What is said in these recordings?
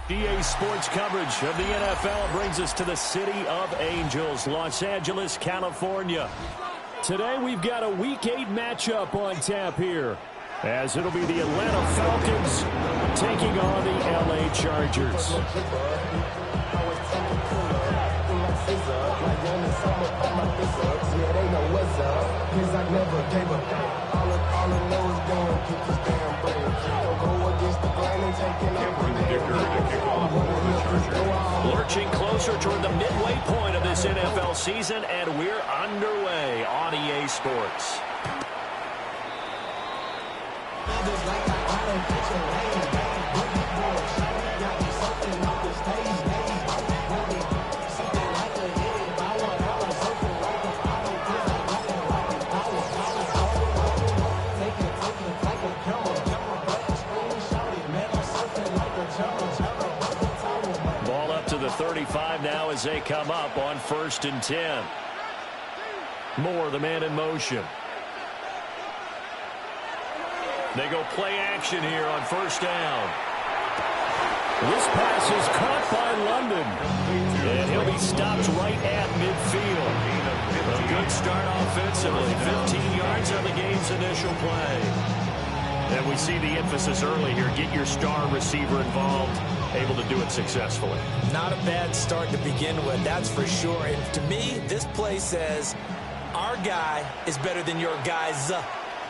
EA Sports coverage of the NFL brings us to the City of Angels, Los Angeles, California. Today we've got a Week 8 matchup on tap here, as it'll be the Atlanta Falcons taking on the LA Chargers. Lurching closer toward the midway point of this NFL season, and we're underway on EA Sports. Ball up to the 35 now as they come up on 1st and 10. Moore, the man in motion. They go play action here on 1st down. This pass is caught by London, and he'll be stopped right at midfield. A good start offensively, 15 yards on the game's initial play. And we see the emphasis early here. Get your star receiver involved, able to do it successfully. Not a bad start to begin with, that's for sure. And to me, this play says, our guy is better than your guys.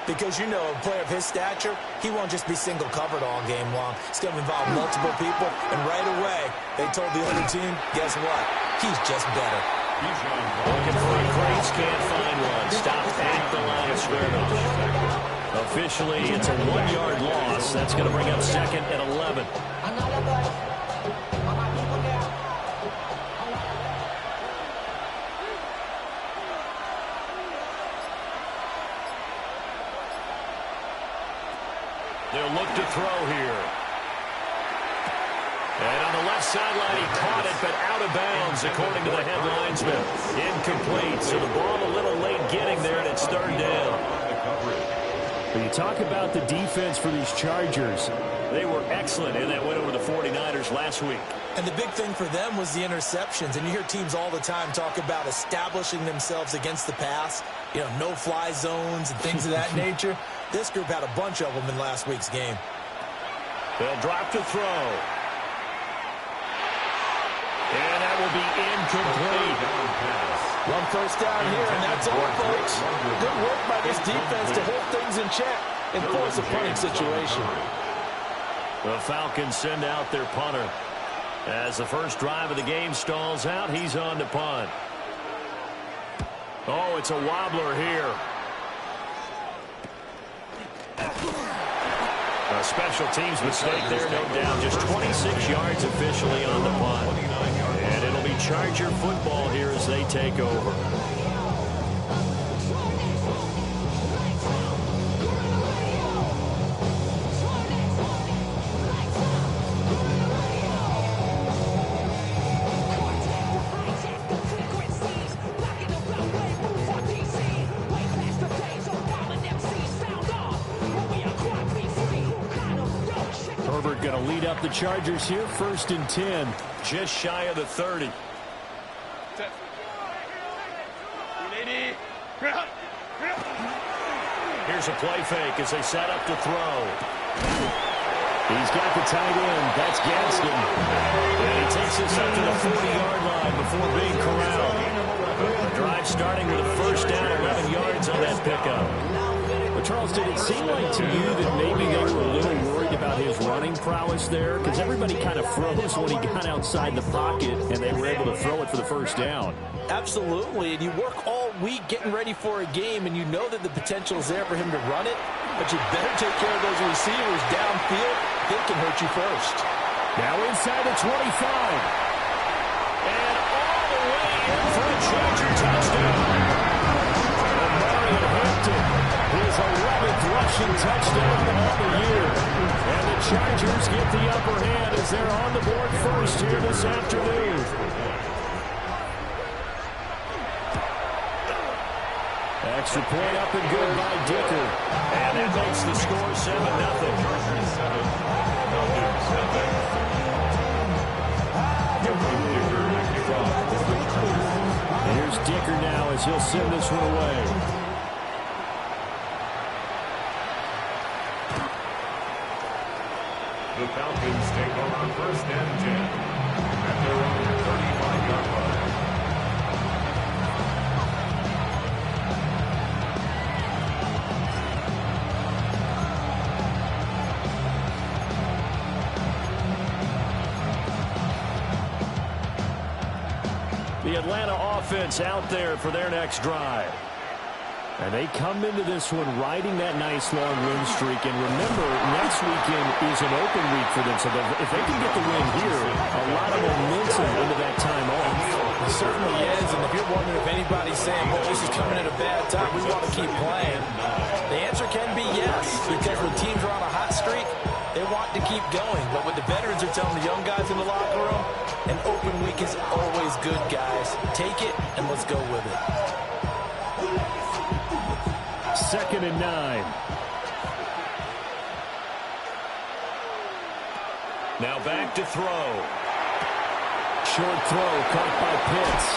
Because, you know, a player of his stature, he won't just be single covered all game long. It's going to involve multiple people. And right away, they told the other team, guess what? He's just better. Looking for a crease, can't find one. Stopped at the line of scrimmage. Officially, it's a 1-yard loss. That's going to bring up 2nd and 11. They'll look to throw here. And on the left sideline, he caught it, but out of bounds, according to the head linesman. Incomplete, so the ball a little late getting there, and it's 3rd down. When you talk about the defense for these Chargers, they were excellent in that win over the 49ers last week. And the big thing for them was the interceptions. And you hear teams all the time talk about establishing themselves against the pass, you know, no-fly zones and things of that nature. This group had a bunch of them in last week's game. They'll drop to throw. And that will be incomplete. 1 first down here, and that's all, folks. Good work by this defense to hold things in check and force a punting situation. The Falcons send out their punter. As the first drive of the game stalls out, he's on to punt. Oh, it's a wobbler here. A special teams mistake there, no doubt. Just 26 yards officially on the punt. And it'll be Charger football here as they take over. Herbert going to lead up the Chargers here, 1st and 10, just shy of the 30. Here's a play fake as they set up to throw. He's got the tight end. That's Gaston. And he takes this up to the 40-yard line before being corralled. The drive starting with a 1st down, 11 yards on that pickup. But Charles, did it seem like to you that maybe they were a little worried about his running prowess there? Because everybody kind of froze when he got outside the pocket, and they were able to throw it for the 1st down. Absolutely, and you work all week getting ready for a game, and you know that the potential is there for him to run it, but you better take care of those receivers downfield. They can hurt you first. Now inside the 25. And all the way in for a Charger touchdown. His 11th rushing touchdown of the year. And the Chargers get the upper hand as they're on the board first here this afternoon. Extra point up and good by Dicker. And that makes the score 7-0. as he'll send this one away. The Falcons take over 1st and 10 at their own 35-yard line. The Atlanta offense out there for their next drive. And they come into this one riding that nice long win streak. And remember, next weekend is an open week for them. So if they can get the win here, a lot of momentum into that time off. It certainly is. And if you're wondering if anybody's saying, well, this is coming at a bad time, we want to keep playing, the answer can be yes. Because when teams are on a hot streak, they want to keep going. But what the veterans are telling the young guys in the locker room, an open week is always good, guys. Take it, and let's go with it. 2nd and 9. Now back to throw. Short throw caught by Pitts.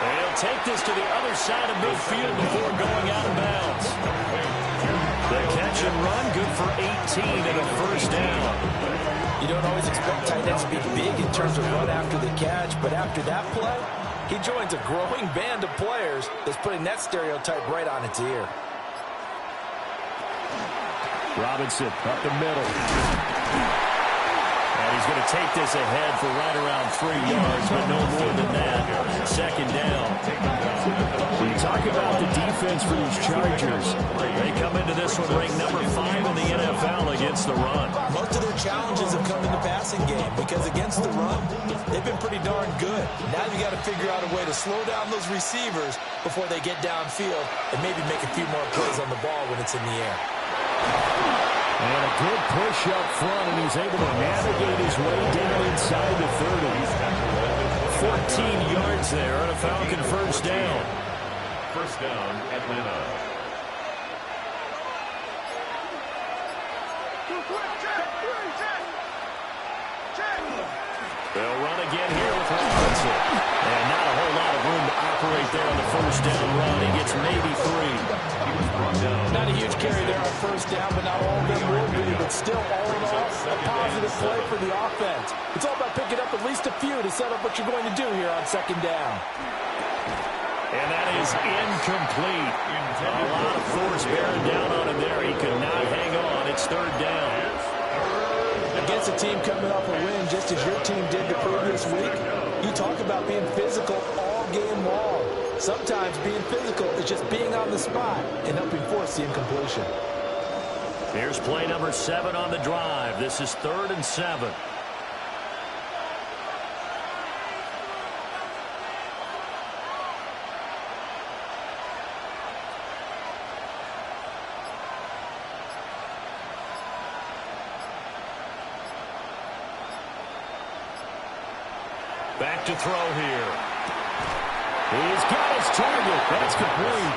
And he'll take this to the other side of midfield before going out of bounds. The catch and run, good for 18 and a 1st down. You don't always expect tight ends to be big in terms of run after the catch, but after that play, he joins a growing band of players that's putting that stereotype right on its ear. Robinson up the middle. And he's going to take this ahead for right around 3 yards, but no more than that. 2nd down. When you talk about the defense for these Chargers, they come into this one ranked number 5 in the NFL against the run. Most of their challenges have come in the passing game because against the run, they've been pretty darn good. Now you got to figure out a way to slow down those receivers before they get downfield and maybe make a few more plays on the ball when it's in the air. And a good push up front, and he's able to navigate his way down inside the 30. 14 yards there on a Falcon 1st down. 1st down, Atlanta. They'll run again here with Robinson. And not a whole lot of room to operate there on the 1st down run. He gets maybe 3. Not a huge carry there on 1st down, but not all of them will be. But still, all in all, a positive play for the offense. It's all about picking up at least a few to set up what you're going to do here on 2nd down. And that is incomplete. A lot of force bearing down on him there. He could not hang on. It's 3rd down. Against a team coming off a win, just as your team did the previous week, you talk about being physical all game long. Sometimes being physical is just being on the spot and helping force the incompletion. Here's play number 7 on the drive. This is 3rd and 7. Back to throw here. He's got his target. That's complete.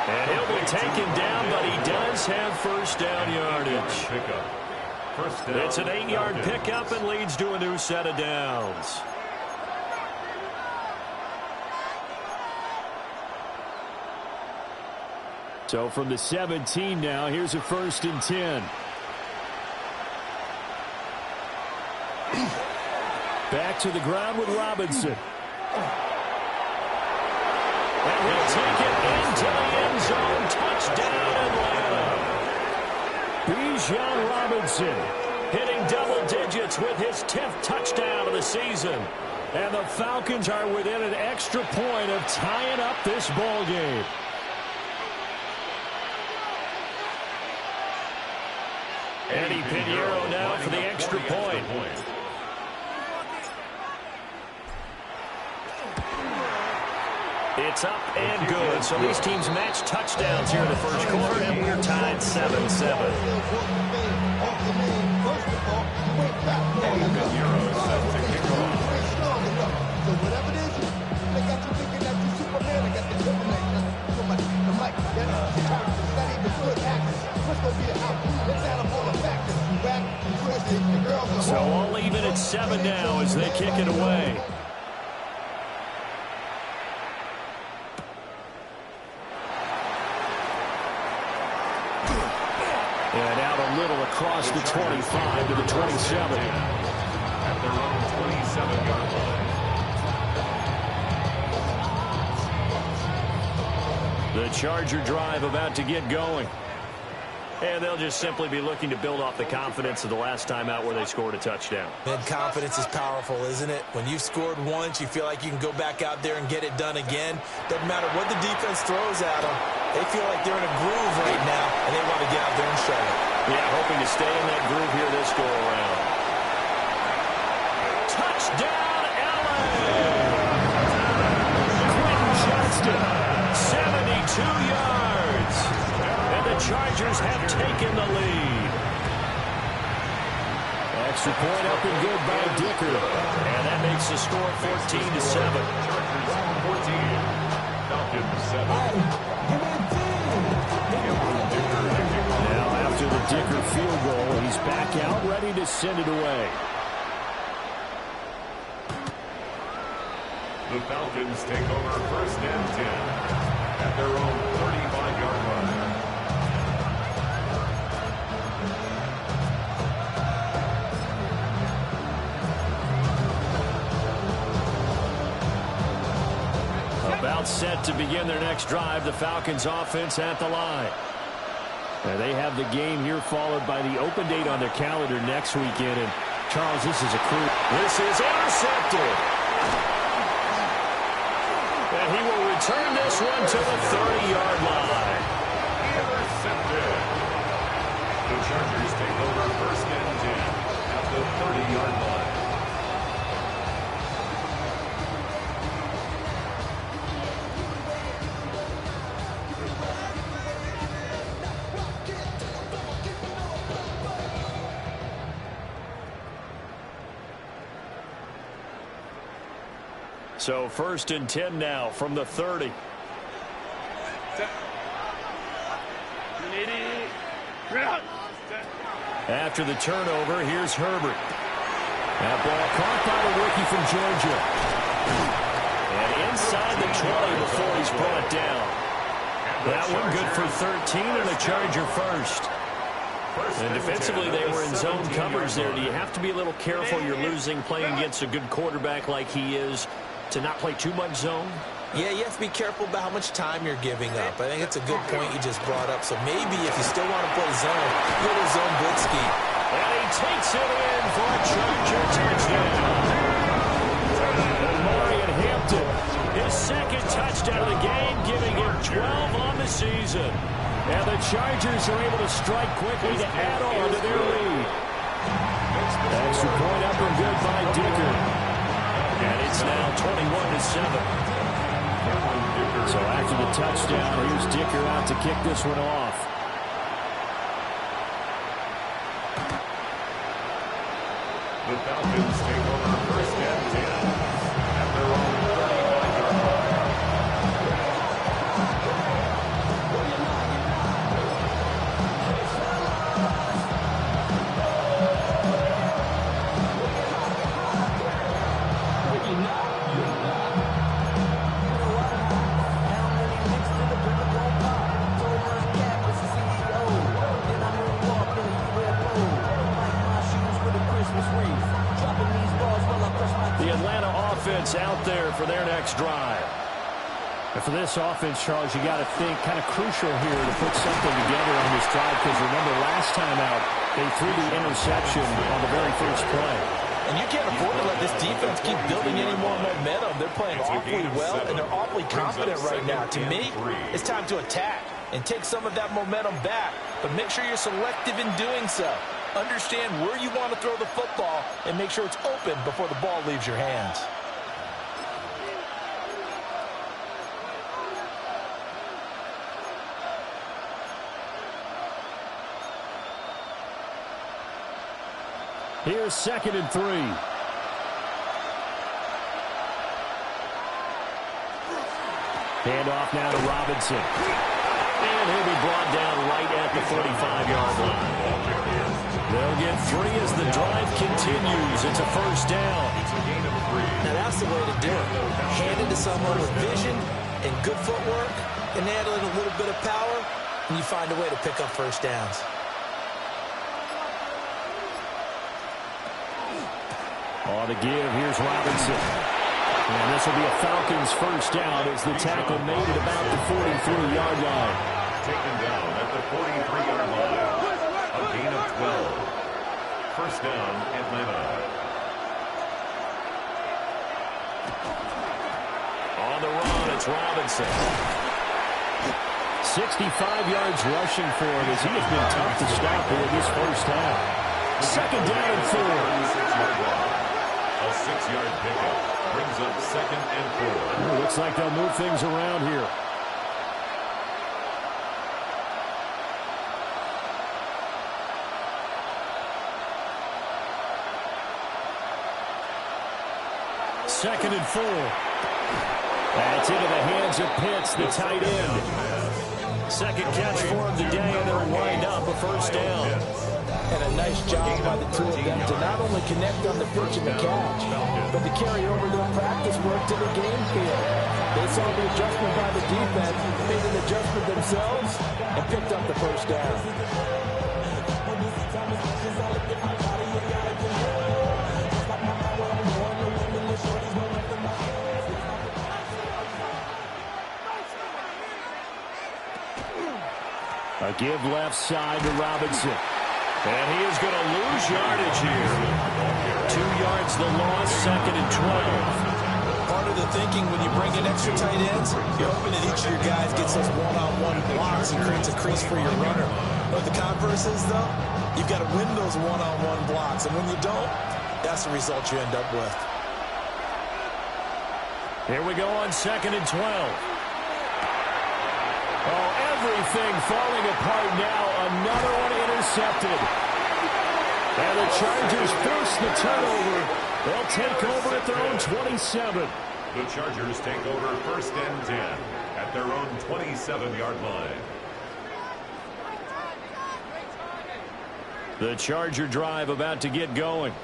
And he'll be taken down, but he does have 1st down yardage. It's an 8-yard pickup and leads to a new set of downs. So from the 17 now, here's a 1st and 10. Back to the ground with Robinson. And he'll take it into the end zone. Touchdown, Atlanta. Bijan Robinson hitting double digits with his 10th touchdown of the season. And the Falcons are within an extra point of tying up this ball game. Eddie Pinheiro now for the extra point. It's up and good. So these teams match touchdowns here in the 1st quarter, and we're tied 7-7. So all even at 7 now as they kick it away. across the 25 to the 27. At their own 27-yard line. The Charger drive about to get going. And they'll just simply be looking to build off the confidence of the last time out where they scored a touchdown. And confidence is powerful, isn't it? When you've scored once, you feel like you can go back out there and get it done again. Doesn't matter what the defense throws at them. They feel like they're in a groove right now, and they want to get out there and show it. Yeah, hoping to stay in that groove here this go-around. Touchdown, LA! Quentin Johnston, 72 yards. And the Chargers have taken the lead. Extra point up and good by Dicker. And that makes the score 14-7. Chargers 14, Falcons 7. Now after the Dicker field goal, he's back out ready to send it away. The Falcons take over first and 10 at their own 35-yard line. About set to begin their next drive, the Falcons offense at the line. And they have the game here followed by the open date on their calendar next weekend. And Charles, this is a crew. This is intercepted. And he will return this one to the 30-yard line. Intercepted. The Chargers take over first and 10 at the 30-yard line. So first and 10 now from the 30. After the turnover, here's Herbert. That ball caught by the rookie from Georgia. And inside the 20 before he's brought down. That one good for 13 and a Charger first. And defensively, they were in zone coverage there. Do you have to be a little careful? You're losing playing against a good quarterback like he is to not play too much zone? Yeah, you have to be careful about how much time you're giving up. I think it's a good point you just brought up. So maybe if you still want to play zone, go to zone blitz scheme. And he takes it in for a Charger touchdown. Marion Hampton, his second touchdown of the game, giving him 12 on the season. And the Chargers are able to strike quickly to add on to their lead. Extra point up and good by Dicker. And it's now 21-7. So after the touchdown, here's Dicker out to kick this one off. The Falcons take over first and 10 at their own 35-yard line. Out there for their next drive. And for this offense, Charles, you got to think kind of crucial here to put something together on this drive, because remember last time out they threw the interception on the very first play. And you can't afford to let this defense keep building any more momentum. They're playing awfully well, and they're awfully confident right now. To me, it's time to attack and take some of that momentum back, but make sure you're selective in doing so. Understand where you want to throw the football and make sure it's open before the ball leaves your hands. Here's 2nd and 3. Handoff now to Robinson. And he'll be brought down right at the 45-yard line. They'll get 3 as the drive continues. It's a first down. Now that's the way to do it. Hand it to someone with vision and good footwork, and add in a little bit of power, and you find a way to pick up first downs. On the give, here's Robinson. And this will be a Falcons first down as the tackle made it about the 43-yard line. Taken down at the 43-yard line. A gain of 12. First down, Atlanta. On the run, it's Robinson. 65 yards rushing for him as he has been tough to stop here in this first half. Second down and 4. A 6-yard pickup brings up second and 4. It looks like they'll move things around here. Second and 4. That's into the hands of Pitts, the tight end. Second catch for him today, and they'll wind up a first down. And a nice job by the two of them to not only connect on the pitch and the catch, but to carry over their practice work to the game field. They saw the adjustment by the defense, made an adjustment themselves, and picked up the first down. A give left side to Robinson. And he is going to lose yardage here. 2 yards the loss, second and 12. Part of the thinking when you bring in extra tight ends, you're hoping that each of your guys gets those one-on-one blocks and creates a crease for your runner. But the converse is, though, you've got to win those one-on-one blocks. And when you don't, that's the result you end up with. Here we go on second and 12. Oh, everything falling apart now. Another one intercepted. And the Chargers force the turnover. They'll take over at their own 27. The Chargers take over first and 10 at their own 27-yard line. The Charger drive about to get going.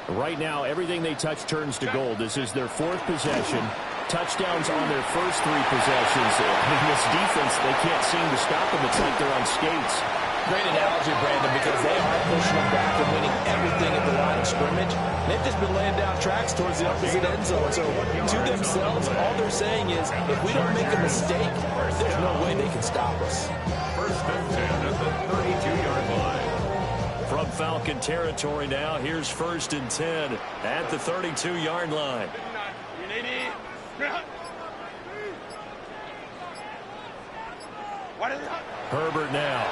Right now, everything they touch turns to gold. This is their 4th possession. Touchdowns on their first 3 possessions. In this defense, they can't seem to stop them. It's like they're on skates. Great analogy, Brandon, because they are pushing them back and winning everything at the line of scrimmage. They've just been laying down tracks towards the opposite end zone. So to themselves, all they're saying is, if we don't make a mistake, there's no way they can stop us. First and 10 at the 32-yard line. From Falcon territory now, here's first and 10 at the 32-yard line. Herbert now.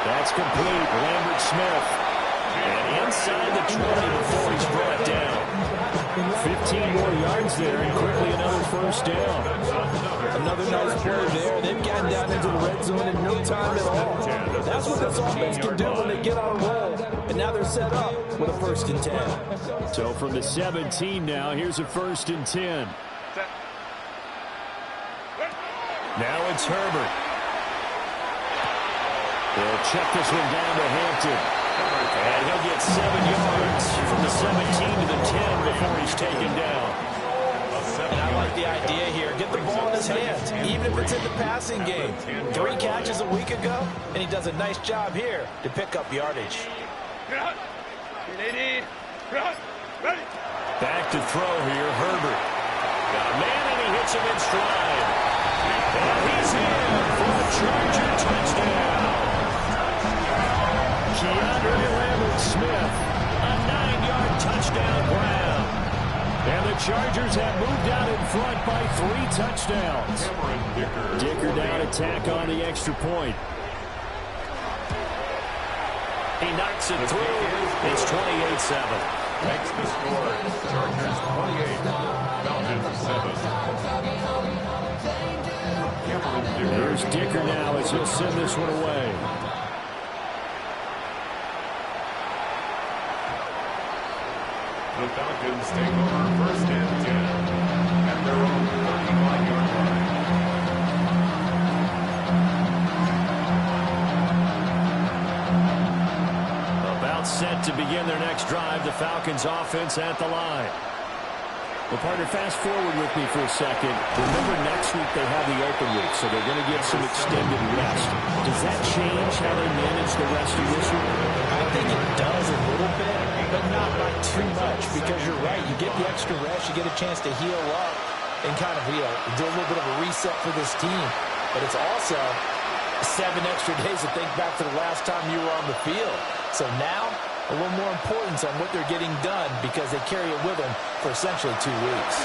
That's complete. Lambert Smith. And inside the 20 before he's brought down. 15 more yards there and quickly another first down. Another nice play there. They've gotten down into the red zone in no time at all. That's what this offense can do when they get on a roll. And now they're set up with a first and 10. So from the 17 now, here's a first and 10. Now it's Herbert. They'll check this one down to Hampton. And he'll get 7 yards from the 17 to the 10 before he's taken down. And I like the idea here. Get the ball in his hands, even if it's in the passing game. 3 catches a week ago, and he does a nice job here to pick up yardage. Back to throw here, Herbert. Got a man, and he hits him in stride. And he's in for the Charger touchdown. Keandre Lambert-Smith, a 9-yard touchdown grab. And the Chargers have moved out in front by 3 touchdowns. Dicker down attack on the extra point. He knocks it through. It's 28-7. Makes the score. Chargers 28, Falcons 7. Here's Dicker now as he'll send this one away. The Falcons take over first and 10 at their own 35-yard line. About set to begin their next drive, the Falcons offense at the line. Well, partner, fast forward with me for a second. Remember, next week they have the open week, so they're going to get some extended rest. Does that change how they manage the rest of this week? I think it does a little bit. much because you're right. You get the extra rest. You get a chance to heal up and kind of, do a little bit of a reset for this team. But it's also 7 extra days to think back to the last time you were on the field. So now, a little more importance on what they're getting done because they carry it with them for essentially 2 weeks.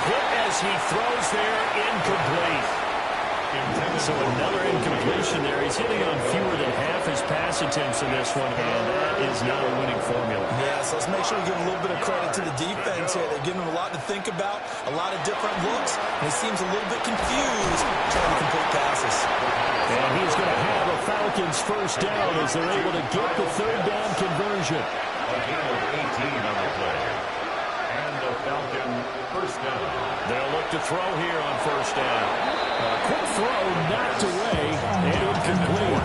Hit as he throws there, incomplete. So another incompletion there. He's hitting on fewer than half his pass attempts in this one, and that is not a winning formula. Yeah, so let's make sure we give a little bit of credit to the defense here. They're giving him a lot to think about, a lot of different looks, and he seems a little bit confused trying to complete passes. And he's going to have a Falcons first down as they're able to get the third down conversion. A gain of 18 on the play. And a Falcon first down. They'll look to throw here on first down. A quick throw knocked away and incomplete.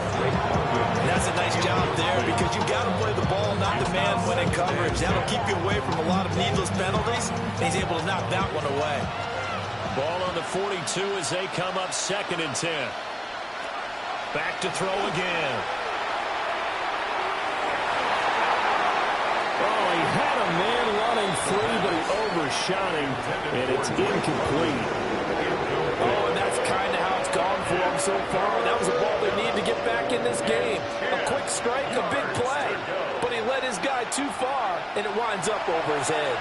That's a nice job there because you've got to play the ball, not the man when in coverage. That'll keep you away from a lot of needless penalties, and he's able to knock that one away. Ball on the 42 as they come up 2nd and 10. Back to throw again. Oh, he had a man running free, but he overshot him, and it's incomplete. Oh, and that's kind of how it's gone for them so far. That was a ball they need to get back in this game. A quick strike, a big play. But he led his guy too far, and it winds up over his head.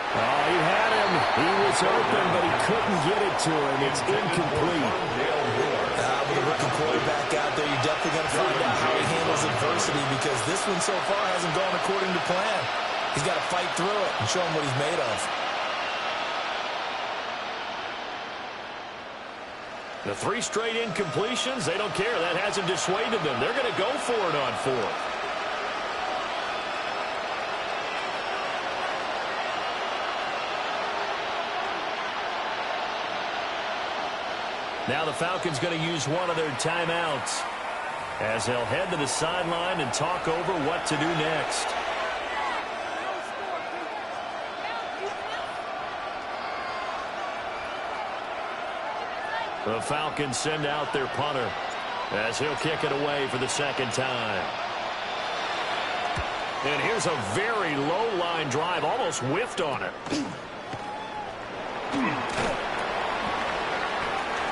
Oh, he had him. He was open, but he couldn't get it to him. It's incomplete. With a rookie quarterback out there, you're definitely going to find out how he handles adversity because this one so far hasn't gone according to plan. He's got to fight through it and show him what he's made of. The 3 straight incompletions, they don't care. That hasn't dissuaded them. They're going to go for it on 4th. Now the Falcons going to use one of their timeouts as they'll head to the sideline and talk over what to do next. The Falcons send out their punter as he'll kick it away for the 2nd time. And here's a very low line drive, almost whiffed on it.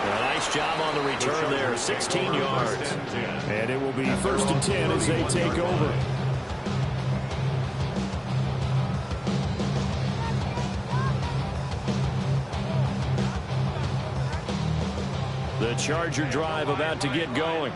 A nice job on the return there, 16 yards. And it will be 1st and 10 as they take over. The Charger drive about to get going.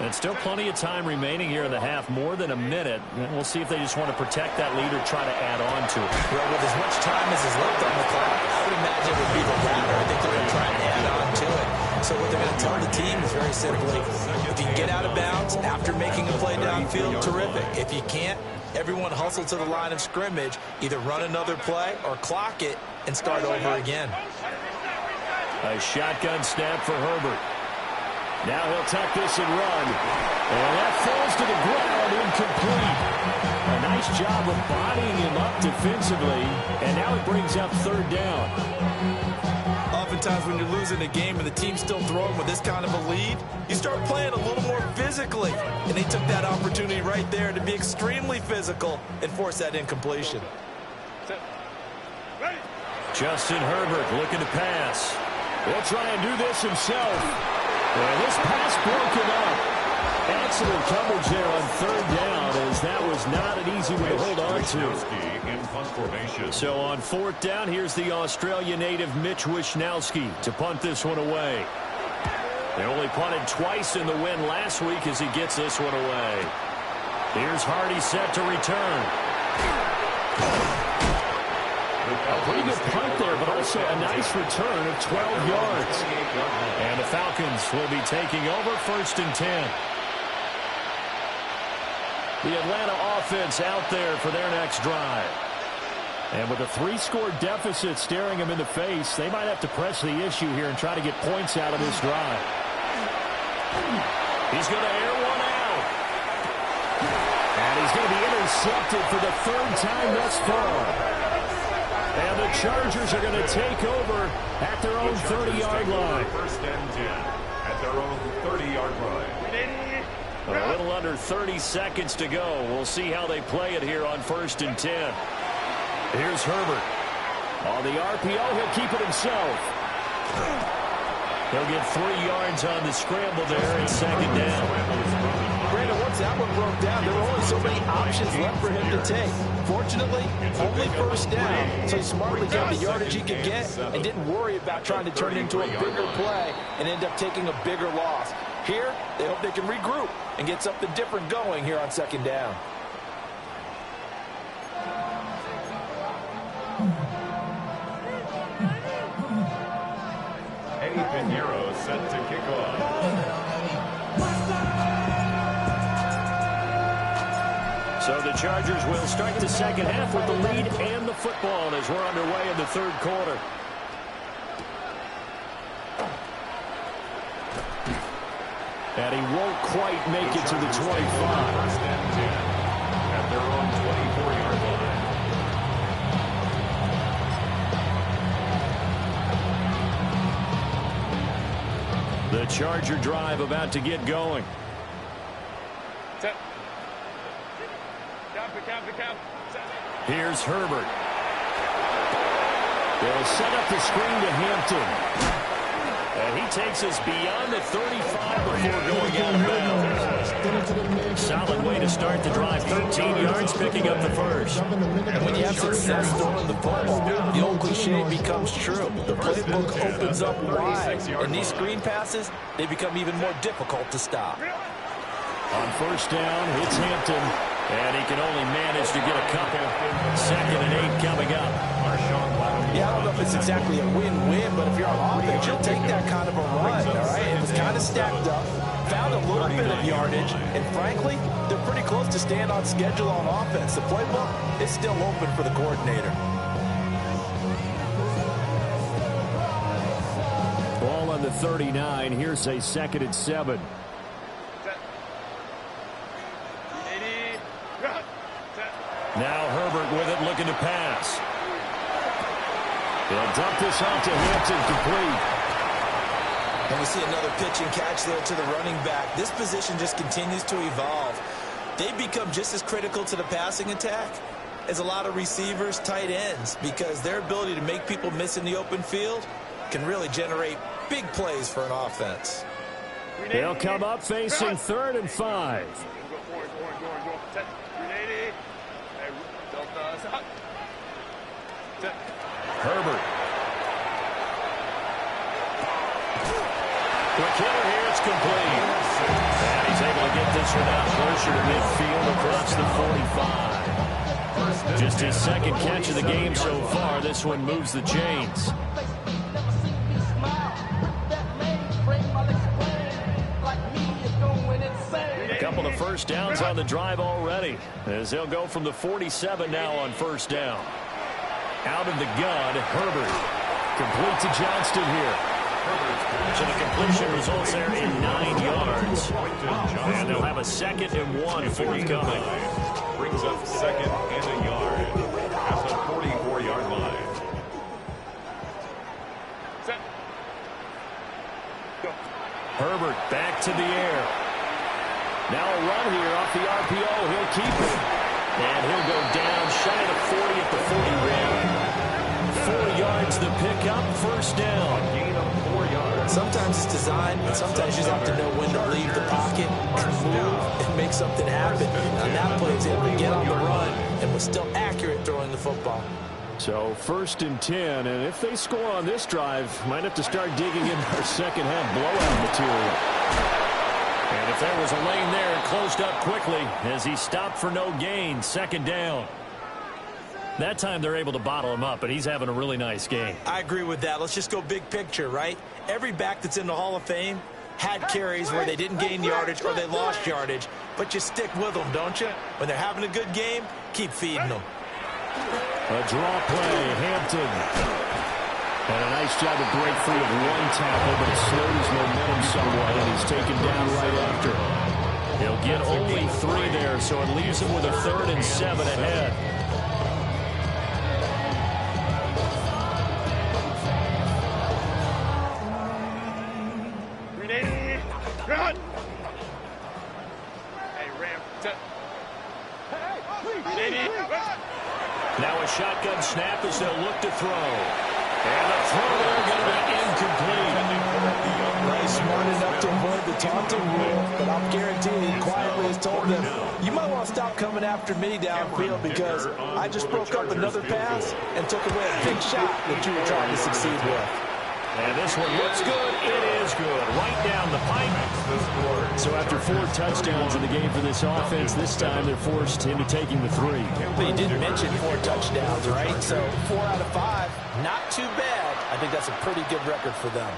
And still plenty of time remaining here in the half, more than a minute. And we'll see if they just want to protect that lead or try to add on to it. Well, with as much time as is left on the clock, I would imagine it would be the latter. I think they're going to try and add on to it. So what they're going to tell the team is very simply, if you can get out of bounds after making a play downfield, terrific. If you can't, everyone hustle to the line of scrimmage, either run another play or clock it and start over again. A shotgun snap for Herbert. Now he'll tuck this and run. And that falls to the ground, incomplete. A nice job of bodying him up defensively. And now it brings up 3rd down. Oftentimes when you're losing a game and the team's still throwing with this kind of a lead, you start playing a little more physically. And they took that opportunity right there to be extremely physical and force that incompletion. Justin Herbert looking to pass. He'll try and do this himself. And this pass broken up. Excellent coverage there on 3rd down, as that was not an easy one to hold on to. So on 4th down, here's the Australia native Mitch Wishnowsky to punt this one away. They only punted twice in the win last week as he gets this one away. Here's Hardy set to return. A pretty good punt there, but also a nice return of 12 yards. And the Falcons will be taking over 1st and 10. The Atlanta offense out there for their next drive. And with a 3-score deficit staring them in the face, they might have to press the issue here and try to get points out of this drive. He's going to air one out. And he's going to be intercepted for the 3rd time thus far. And the Chargers are going to take over at their own 30-yard line. 1st and 10 at their own 30-yard line. under 30 seconds to go. We'll see how they play it here on 1st and 10. Here's Herbert. On the RPO, he'll keep it himself. He'll get 3 yards on the scramble there and 2nd down. Brandon, once that one broke down, there were only so many options left for him to take. Fortunately, only 1st down, so he smartly got the yardage he could get and didn't worry about trying to turn it into a bigger play and end up taking a bigger loss. Here, they hope they can regroup and get something different going here on 2nd down. Eddie Pinheiro set to kick off. So the Chargers will start the 2nd half with the lead and the football as we're underway in the 3rd quarter. And he won't quite make it to the 25. 1st and 10 at their own 24-yard line. The Charger drive about to get going. Here's Herbert. They'll set up the screen to Hampton. And he takes us beyond the 35 before going out of bounds. Solid way to start the drive. 13 yards, picking up the 1st. And when you have success throwing the football, the old cliche becomes true. The playbook opens up wide. And these screen passes, they become even more difficult to stop. On 1st down, it's Hampton. And he can only manage to get a couple. 2nd and 8 coming up. Yeah, I don't know if it's exactly a win-win, but if you're on offense, you'll take that kind of a run, all right? It was kind of stacked up, found a little bit of yardage, and frankly, they're pretty close to staying on schedule on offense. The playbook is still open for the coordinator. Ball on the 39. Here's a 2nd and 7. Now Herbert with it, looking to pass. They'll dump this off to Hampton, complete. And we see another pitch and catch there to the running back. This position just continues to evolve. They become just as critical to the passing attack as a lot of receivers, tight ends, because their ability to make people miss in the open field can really generate big plays for an offense. They'll come up facing 3rd and 5. Herbert. Quick hitter here, it's complete. And he's able to get this one out closer to midfield across the 45. Just his 2nd catch of the game so far. This one moves the chains. A couple of 1st downs on the drive already, as they'll go from the 47 now on 1st down. Out of the gun, Herbert. Complete to Johnston here. So the completion results there in 9 yards. And they'll have a 2nd and 1 forthcoming. Brings up 2nd and a yard at the 44-yard line. Herbert back to the air. Now a run here off the RPO. He'll keep it. And he'll go down shy of 40 at the 40 rim. 4 yards the pickup, 1st down. Gain of 4 yards. Sometimes it's designed, but sometimes you just have to know when to leave the pocket and move and make something happen. On that play, he's able to get on the run and was still accurate throwing the football. So 1st and 10, and if they score on this drive, might have to start digging in our 2nd half blowout material. And if there was a lane there, it closed up quickly as he stopped for no gain. 2nd down. That time they're able to bottle him up, and he's having a really nice game. I agree with that. Let's just go big picture, right? Every back that's in the Hall of Fame had carries where they didn't gain yardage or they lost yardage, but you stick with them, don't you? When they're having a good game, keep feeding them. A draw play, Hampton. And a nice job to break free of one tackle, but it slowed his momentum somewhat, and he's taken down right after. He'll get only 3 there, so it leaves him with a 3rd and 7 ahead. Now a shotgun snap as they'll look to throw. And the throw there going to be incomplete. He's smart enough to avoid the taunting rule, but I'm guaranteeing he quietly has told them, you might want to stop coming after me downfield because I just broke up another pass and took away a big shot that you were trying to succeed with. And this one looks good. It is good. Right down the pipe. So after 4 touchdowns in the game for this offense, this time they're forced into taking the 3. But you didn't mention 4 touchdowns, right? So 4 out of 5, not too bad. I think that's a pretty good record for them.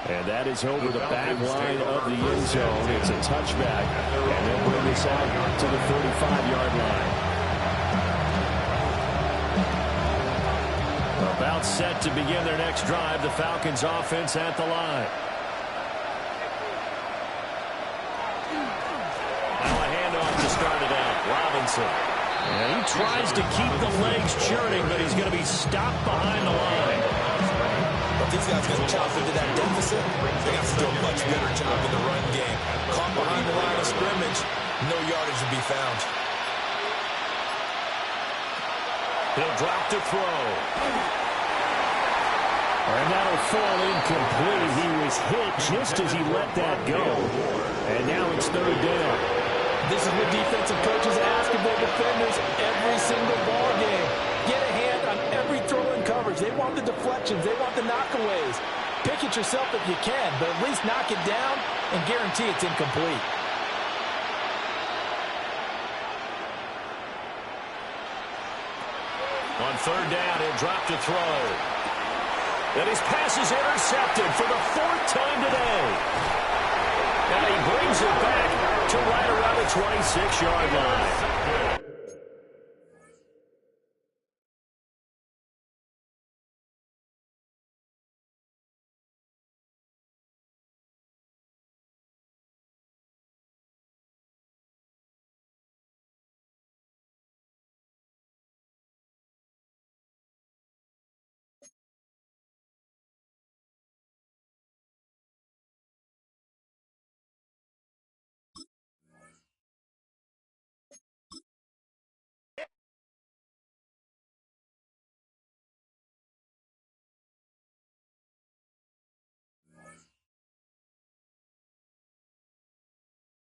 And that is over the back line of the end zone. It's a touchback. And they'll bring this out to the 35-yard line. About set to begin their next drive. The Falcons offense at the line. Now a handoff to start it out. Robinson. And he tries to keep the legs churning, but he's going to be stopped behind the line. But these guys got to chop into that deficit. They got to do a much better job in the run game. Caught behind the line of scrimmage, no yardage to be found. He'll drop to throw. And that'll fall incomplete. He was hit just as he let that go. And now it's 3rd down. This is what defensive coaches ask of their defenders every single ball game. Get a hand on every throw in coverage. They want the deflections. They want the knockaways. Pick it yourself if you can, but at least knock it down and guarantee it's incomplete. On 3rd down, he'll drop to throw. And his pass is intercepted for the 4th time today. And he brings it back to right around the 26-yard line.